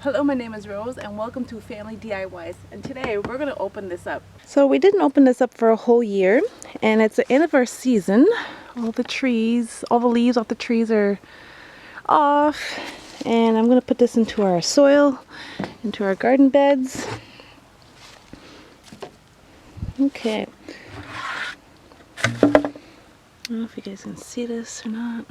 Hello, my name is Rose and welcome to Family DIYs, and today we're going to open this up. So we didn't open this up for a whole year, and it's the end of our season. All the leaves off the trees are off, and I'm going to put this into our soil, into our garden beds. Okay. I don't know if you guys can see this or not.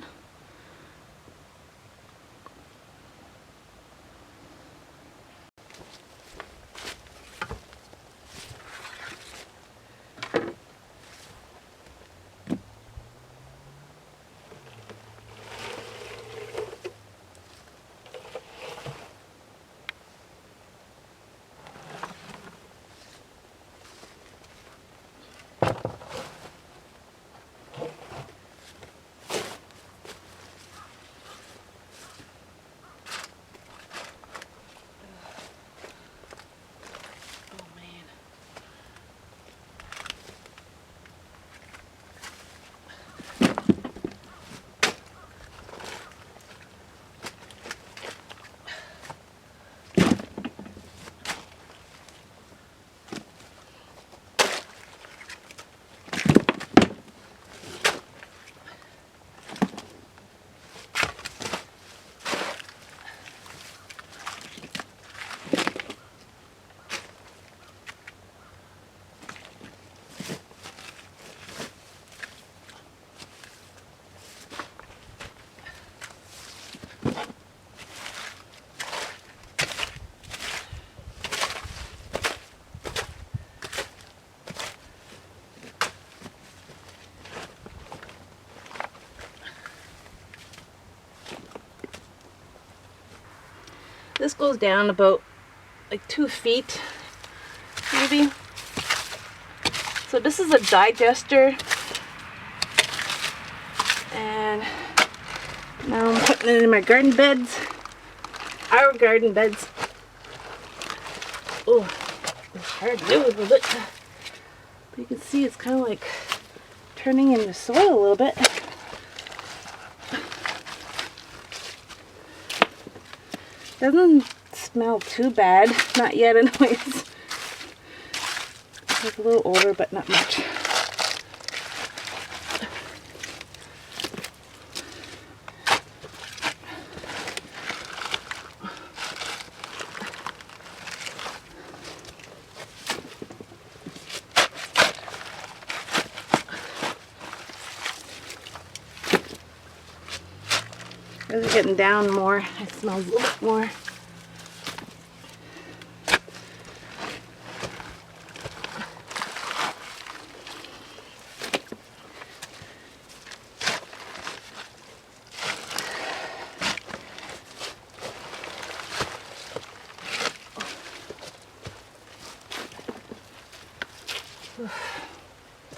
This goes down about like 2 feet, maybe. So this is a digester, and now I'm putting it in my garden beds, our garden beds. Oh, it's hard to do with it. But you can see it's kind of like turning into soil a little bit. Doesn't smell too bad, not yet anyways. It's like a little older, but not much. As it's getting down more, it smells a little bit more.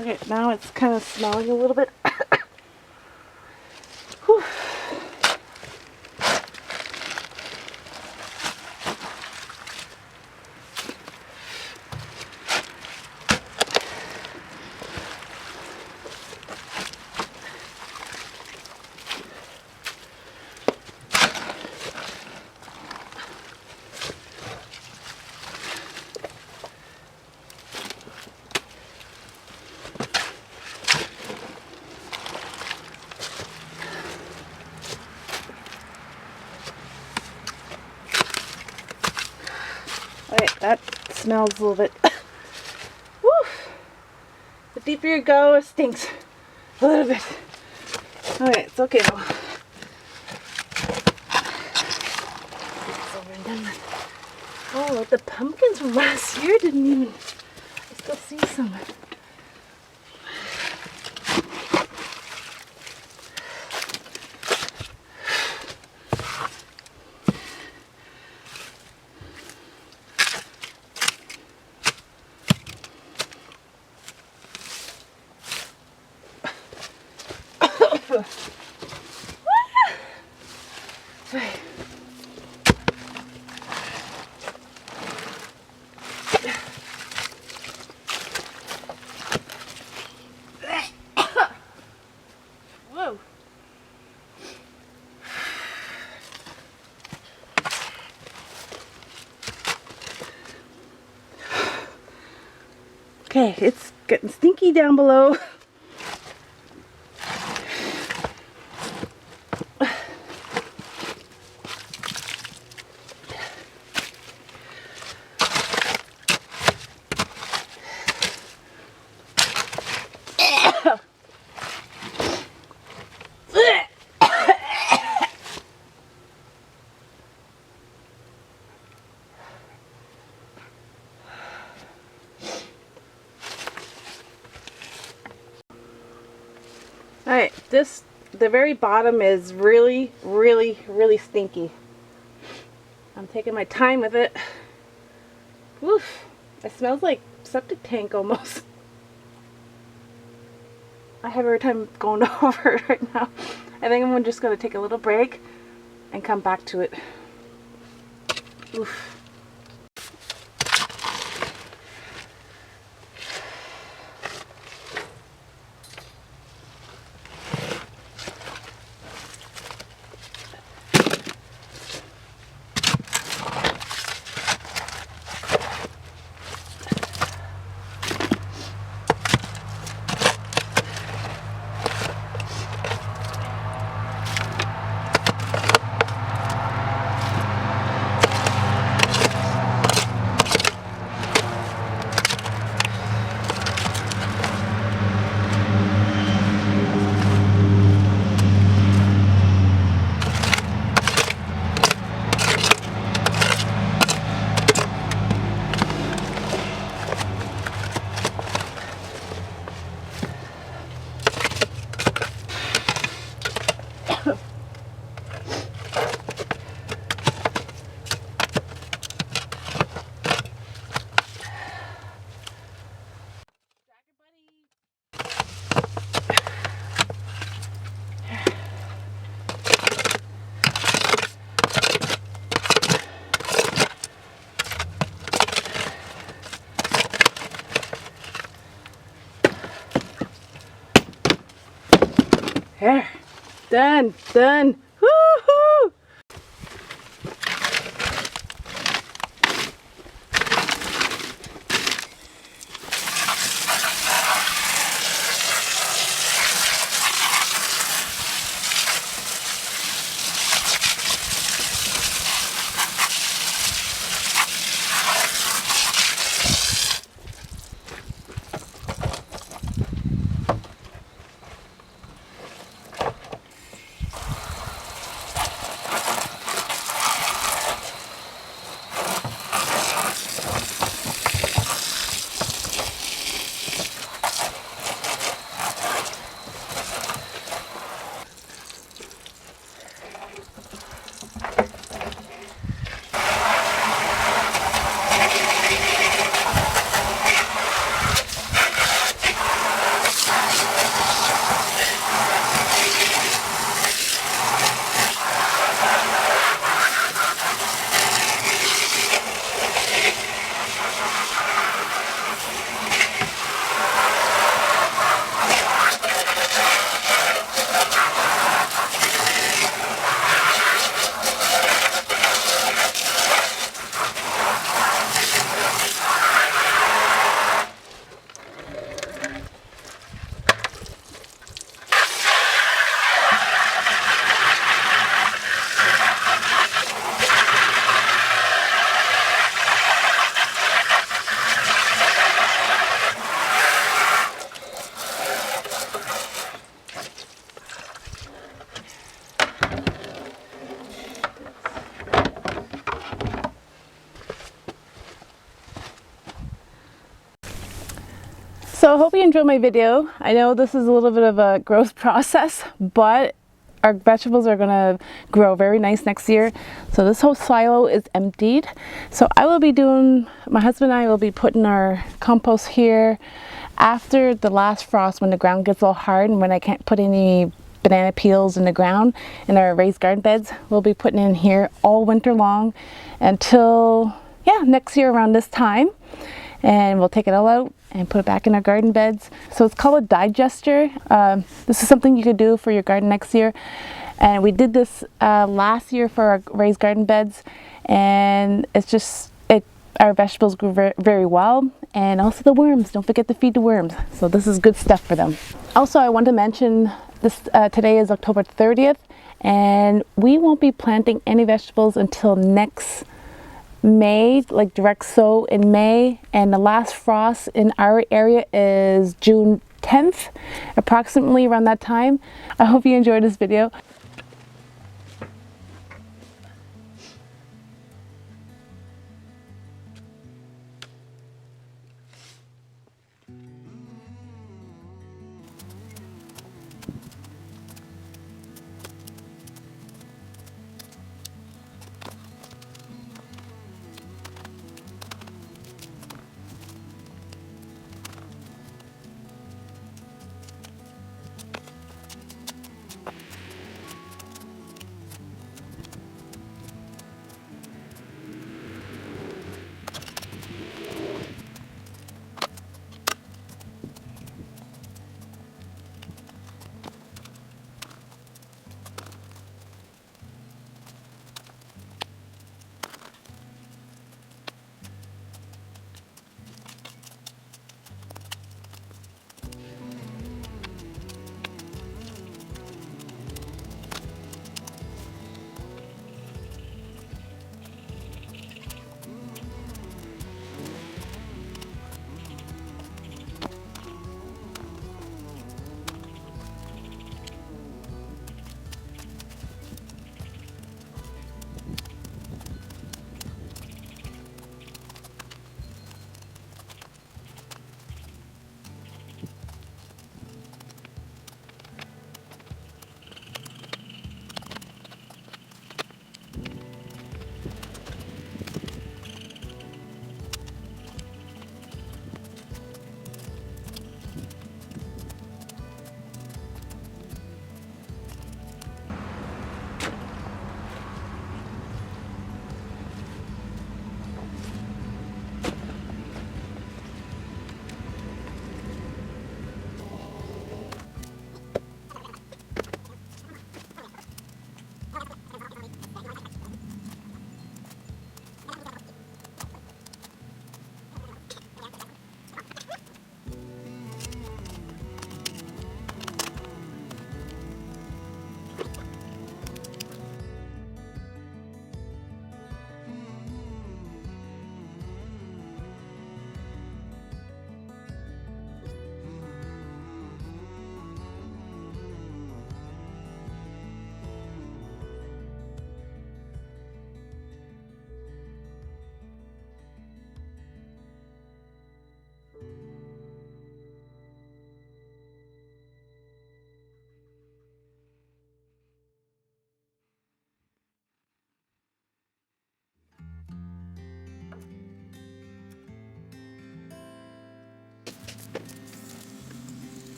Okay, now it's kind of smelling a little bit. Whew. Alright, that smells a little bit. Woo! The deeper you go, it stinks a little bit. Alright, it's okay now. It's over and done with. Oh, the pumpkins from last year didn't even. I still see some. Okay, it's getting stinky down below. Alright, the very bottom is really stinky. I'm taking my time with it. Woof, it smells like septic tank almost. I have a hard time going over it right now. I think I'm just going to take a little break and come back to it. Oof. There. Done. Woohoo! So I hope you enjoyed my video. I know this is a little bit of a gross process, but our vegetables are gonna grow very nice next year. So this whole silo is emptied. So I will be doing, my husband and I will be putting our compost here after the last frost, when the ground gets a little hard and when I can't put any banana peels in the ground in our raised garden beds. We'll be putting in here all winter long until, yeah, next year around this time. And we'll take it all out and put it back in our garden beds. So it's called a digester. This is something you could do for your garden next year. And we did this last year for our raised garden beds, and it's just, it our vegetables grew very well, and also the worms. Don't forget to feed the worms. So this is good stuff for them. Also, I want to mention this. Today is October 30th, and we won't be planting any vegetables until next May, like direct sow in May, and the last frost in our area is June 10th, approximately around that time. I hope you enjoyed this video.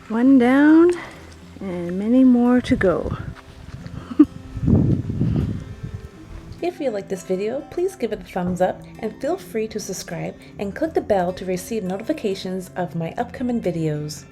One down and many more to go. If you like this video, please give it a thumbs up and feel free to subscribe and click the bell to receive notifications of my upcoming videos.